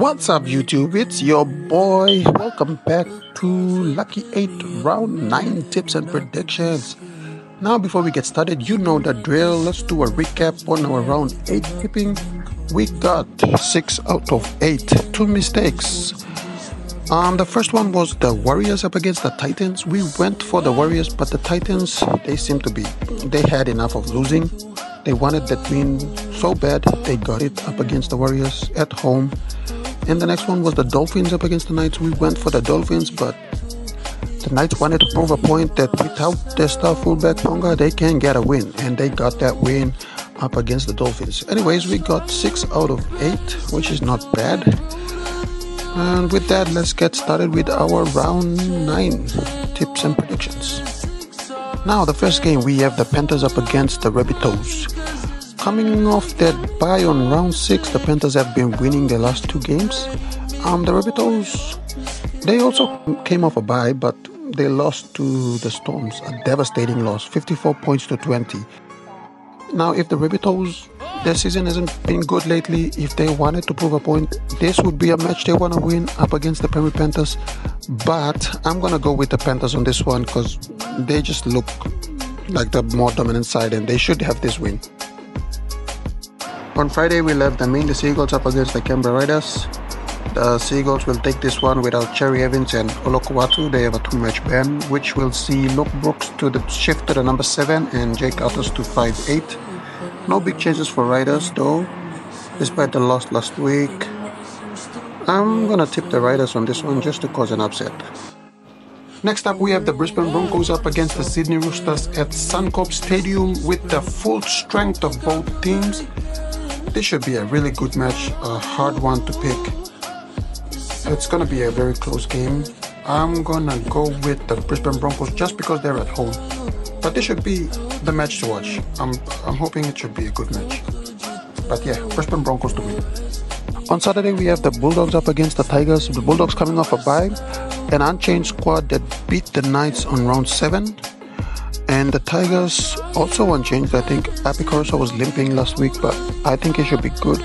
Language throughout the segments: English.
What's up YouTube, it's your boy. Welcome back to Lucky 8 Round 9 Tips and Predictions. Now before we get started, you know the drill. Let's do a recap on our Round 8 tipping. We got 6 out of 8, 2 mistakes. The first one was the Warriors up against the Titans. We went for the Warriors, but the Titans, they had enough of losing. They wanted that win so bad, they got it up against the Warriors at home. And the next one was the Dolphins up against the Knights. We went for the Dolphins, but the Knights wanted to prove a point that without their star fullback Ponga, they can get a win. And they got that win up against the Dolphins. Anyways, we got 6 out of 8, which is not bad. And with that, let's get started with our Round 9 tips and predictions. Now, the first game, we have the Panthers up against the Rabbitohs. Coming off that bye on round 6, the Panthers have been winning their last 2 games. The Rabbitohs, they also came off a bye, but they lost to the Storms, a devastating loss, 54 points to 20. Now, if the Rabbitohs, their season hasn't been good lately, if they wanted to prove a point, this would be a match they want to win up against the Penrith Panthers. But I'm going to go with the Panthers on this one because they just look like the more dominant side and they should have this win. On Friday, we'll have the Manly Seagulls up against the Canberra Raiders. The Seagulls will take this one without Cherry Evans and Olokuatu. They have a 2-match ban, which will see Luke Brooks shift to the number 7 and Jake Arthurs to 5'8". No big changes for Raiders though, despite the loss last week. I'm gonna tip the Raiders on this one just to cause an upset. Next up, we have the Brisbane Broncos up against the Sydney Roosters at Suncorp Stadium with the full strength of both teams. This should be a really good match, a hard one to pick. It's gonna be a very close game. I'm gonna go with the Brisbane Broncos just because they're at home. But this should be the match to watch. I'm hoping it should be a good match. But yeah, Brisbane Broncos to win. On Saturday, we have the Bulldogs up against the Tigers. The Bulldogs coming off a bye. An unchanged squad that beat the Knights on round 7. And the Tigers also unchanged. I think Apicorosa was limping last week, but I think it should be good.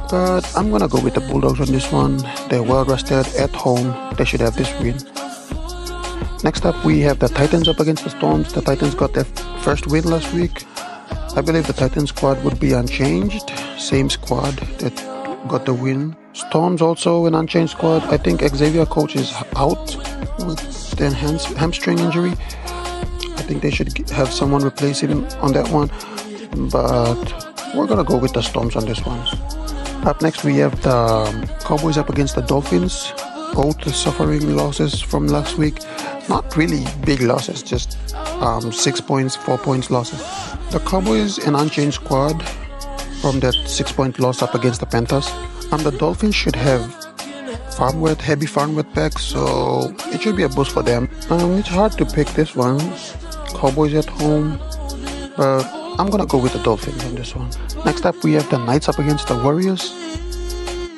But I'm gonna go with the Bulldogs on this one. They're well rested at home. They should have this win. Next up, we have the Titans up against the Storms. The Titans got their first win last week. I believe the Titans squad would be unchanged. Same squad that got the win. Storms also an unchanged squad. I think Xavier Coach is out with an hamstring injury. I think they should have someone replace him on that one. But we're gonna go with the Storms on this one. Up next, we have the Cowboys up against the Dolphins. Both suffering losses from last week. Not really big losses, just 6 points, 4 points losses. The Cowboys an unchanged squad from that 6-point loss up against the Panthers. The Dolphins should have heavy farmware back, so it should be a boost for them. It's hard to pick this one. Cowboys at home, but I'm gonna go with the Dolphins on this one. Next up, we have the Knights up against the Warriors.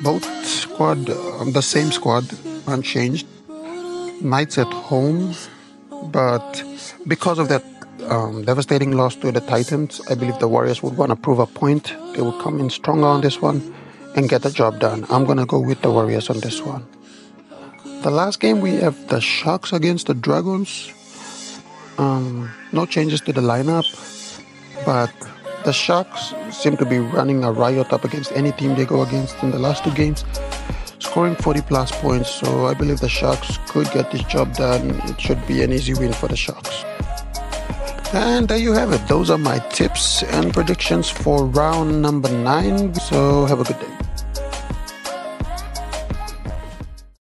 Both squad, the same squad, unchanged. Knights at home, but because of that devastating loss to the Titans, I believe the Warriors would want to prove a point. They will come in stronger on this one and get the job done. I'm gonna go with the Warriors on this one. The last game, we have the Sharks against the Dragons. No changes to the lineup, but the Sharks seem to be running a riot up against any team they go against in the last 2 games, scoring 40 plus points. So I believe the Sharks could get this job done. It should be an easy win for the Sharks. And there you have it. Those are my tips and predictions for round number 9. So have a good day.